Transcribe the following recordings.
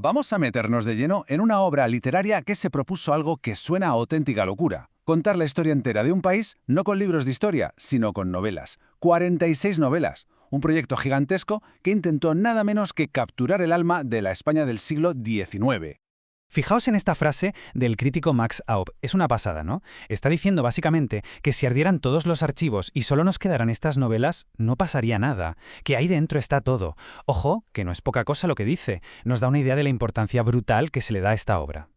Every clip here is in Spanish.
Vamos a meternos de lleno en una obra literaria que se propuso algo que suena a auténtica locura. Contar la historia entera de un país, no con libros de historia, sino con novelas. 46 novelas. Un proyecto gigantesco que intentó nada menos que capturar el alma de la España del siglo XIX. Fijaos en esta frase del crítico Max Aub. Es una pasada, ¿no? Está diciendo básicamente que si ardieran todos los archivos y solo nos quedaran estas novelas, no pasaría nada. Que ahí dentro está todo. Ojo, que no es poca cosa lo que dice. Nos da una idea de la importancia brutal que se le da a esta obra.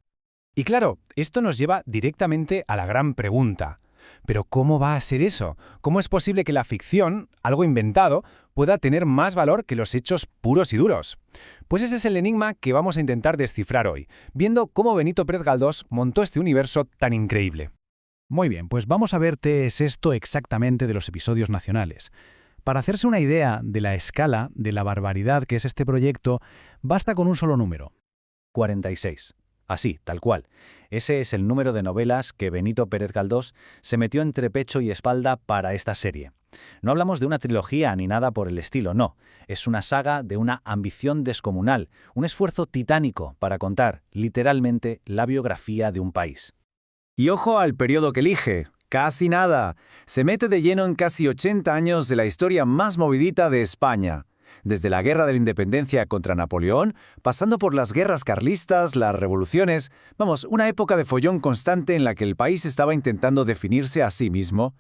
Y claro, esto nos lleva directamente a la gran pregunta. ¿Pero cómo va a ser eso? ¿Cómo es posible que la ficción, algo inventado, pueda tener más valor que los hechos puros y duros? Pues ese es el enigma que vamos a intentar descifrar hoy, viendo cómo Benito Pérez Galdós montó este universo tan increíble. Muy bien, pues vamos a ver qué es esto exactamente de los episodios nacionales. Para hacerse una idea de la escala, de la barbaridad que es este proyecto, basta con un solo número. 46. Así, tal cual. Ese es el número de novelas que Benito Pérez Galdós se metió entre pecho y espalda para esta serie. No hablamos de una trilogía ni nada por el estilo, no. Es una saga de una ambición descomunal, un esfuerzo titánico para contar, literalmente, la biografía de un país. Y ojo al periodo que elige. Casi nada. Se mete de lleno en casi 80 años de la historia más movidita de España. Desde la Guerra de la Independencia contra Napoleón, pasando por las guerras carlistas, las revoluciones, una época de follón constante en la que el país estaba intentando definirse a sí mismo.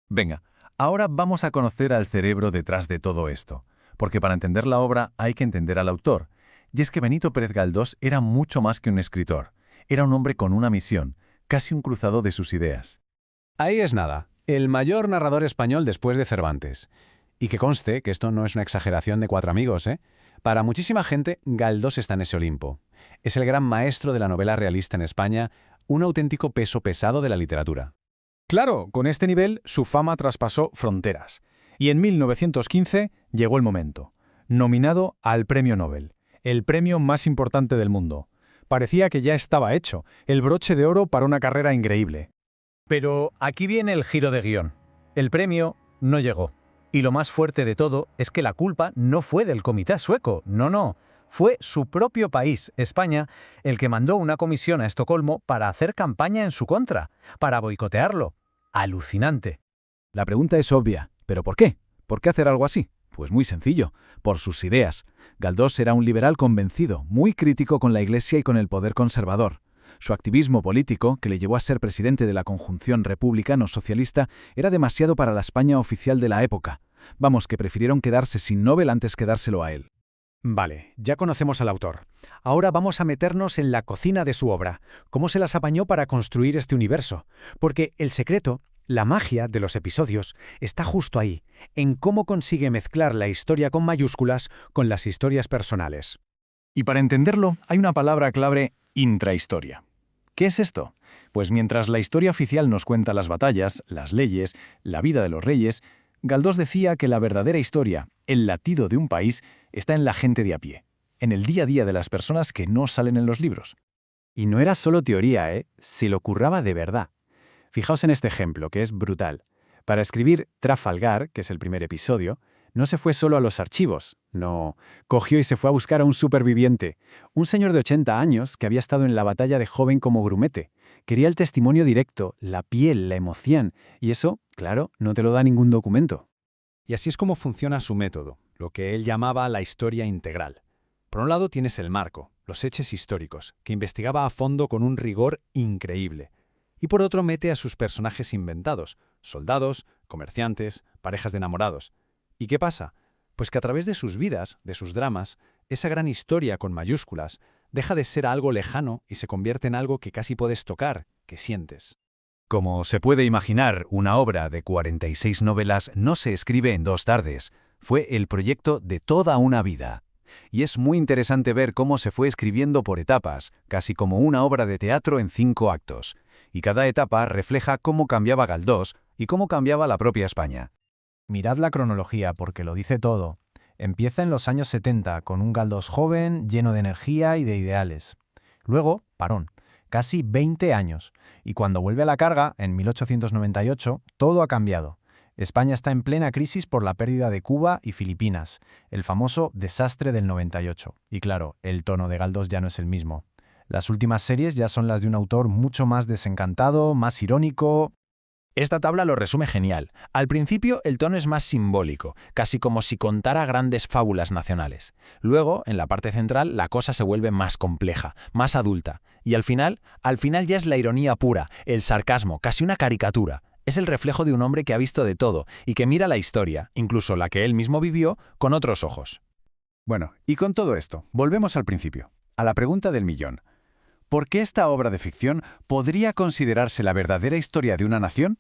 Venga, ahora vamos a conocer al cerebro detrás de todo esto, porque para entender la obra hay que entender al autor. Y es que Benito Pérez Galdós era mucho más que un escritor. Era un hombre con una misión, casi un cruzado de sus ideas. Ahí es nada, el mayor narrador español después de Cervantes. Y que conste que esto no es una exageración de cuatro amigos, ¿eh? Para muchísima gente, Galdós está en ese Olimpo. Es el gran maestro de la novela realista en España, un auténtico peso pesado de la literatura. Claro, con este nivel su fama traspasó fronteras. Y en 1915 llegó el momento. Nominado al Premio Nobel, el premio más importante del mundo. Parecía que ya estaba hecho, el broche de oro para una carrera increíble. Pero aquí viene el giro de guión. El premio no llegó. Y lo más fuerte de todo es que la culpa no fue del comité sueco, no. Fue su propio país, España, el que mandó una comisión a Estocolmo para hacer campaña en su contra, para boicotearlo. Alucinante. La pregunta es obvia, ¿pero por qué? ¿Por qué hacer algo así? Pues muy sencillo, por sus ideas. Galdós era un liberal convencido, muy crítico con la Iglesia y con el poder conservador. Su activismo político, que le llevó a ser presidente de la conjunción republicano-socialista, era demasiado para la España oficial de la época. Vamos, que prefirieron quedarse sin Nobel antes que dárselo a él. Vale, ya conocemos al autor. Ahora vamos a meternos en la cocina de su obra. ¿Cómo se las apañó para construir este universo? Porque el secreto, la magia de los episodios, está justo ahí, en cómo consigue mezclar la historia con mayúsculas con las historias personales. Y para entenderlo, hay una palabra clave: intrahistoria. ¿Qué es esto? Pues mientras la historia oficial nos cuenta las batallas, las leyes, la vida de los reyes, Galdós decía que la verdadera historia, el latido de un país, está en la gente de a pie, en el día a día de las personas que no salen en los libros. Y no era solo teoría, se lo curraba de verdad. Fijaos en este ejemplo, que es brutal. Para escribir Trafalgar, que es el primer episodio, no se fue solo a los archivos, no. Cogió y se fue a buscar a un superviviente, un señor de 80 años que había estado en la batalla de joven como grumete. Quería el testimonio directo, la piel, la emoción, y eso, claro, no te lo da ningún documento. Y así es como funciona su método, lo que él llamaba la historia integral. Por un lado tienes el marco, los hechos históricos, que investigaba a fondo con un rigor increíble. Y por otro mete a sus personajes inventados, soldados, comerciantes, parejas de enamorados. ¿Y qué pasa? Pues que a través de sus vidas, de sus dramas, esa gran historia con mayúsculas deja de ser algo lejano y se convierte en algo que casi puedes tocar, que sientes. Como se puede imaginar, una obra de 46 novelas no se escribe en 2 tardes. Fue el proyecto de toda una vida. Y es muy interesante ver cómo se fue escribiendo por etapas, casi como una obra de teatro en 5 actos. Y cada etapa refleja cómo cambiaba Galdós y cómo cambiaba la propia España. Mirad la cronología porque lo dice todo. Empieza en los años 70 con un Galdós joven, lleno de energía y de ideales. Luego, parón, casi 20 años. Y cuando vuelve a la carga, en 1898, todo ha cambiado. España está en plena crisis por la pérdida de Cuba y Filipinas, el famoso desastre del 98. Y claro, el tono de Galdós ya no es el mismo. Las últimas series ya son las de un autor mucho más desencantado, más irónico. Esta tabla lo resume genial. Al principio el tono es más simbólico, casi como si contara grandes fábulas nacionales. Luego, en la parte central, la cosa se vuelve más compleja, más adulta. Y al final ya es la ironía pura, el sarcasmo, casi una caricatura. Es el reflejo de un hombre que ha visto de todo y que mira la historia, incluso la que él mismo vivió, con otros ojos. Bueno, y con todo esto, volvemos al principio, a la pregunta del millón. ¿Por qué esta obra de ficción podría considerarse la verdadera historia de una nación?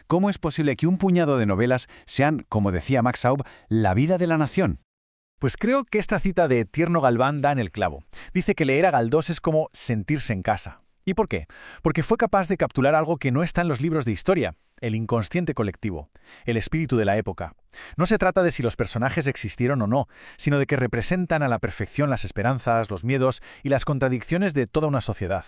¿Cómo es posible que un puñado de novelas sean, como decía Max Aub, la vida de la nación? Pues creo que esta cita de Tierno Galván da en el clavo. Dice que leer a Galdós es como sentirse en casa. ¿Y por qué? Porque fue capaz de capturar algo que no está en los libros de historia, el inconsciente colectivo, el espíritu de la época. No se trata de si los personajes existieron o no, sino de que representan a la perfección las esperanzas, los miedos y las contradicciones de toda una sociedad.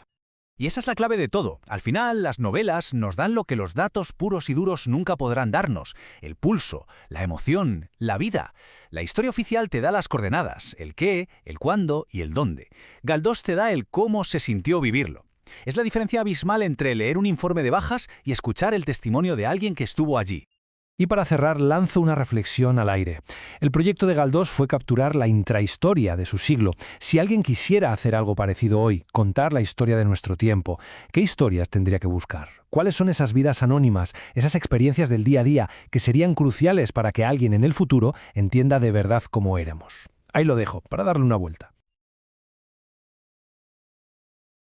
Y esa es la clave de todo. Al final, las novelas nos dan lo que los datos puros y duros nunca podrán darnos: el pulso, la emoción, la vida. La historia oficial te da las coordenadas, el qué, el cuándo y el dónde. Galdós te da el cómo se sintió vivirlo. Es la diferencia abismal entre leer un informe de bajas y escuchar el testimonio de alguien que estuvo allí. Y para cerrar, lanzo una reflexión al aire. El proyecto de Galdós fue capturar la intrahistoria de su siglo. Si alguien quisiera hacer algo parecido hoy, contar la historia de nuestro tiempo, ¿qué historias tendría que buscar? ¿Cuáles son esas vidas anónimas, esas experiencias del día a día que serían cruciales para que alguien en el futuro entienda de verdad cómo éramos? Ahí lo dejo, para darle una vuelta.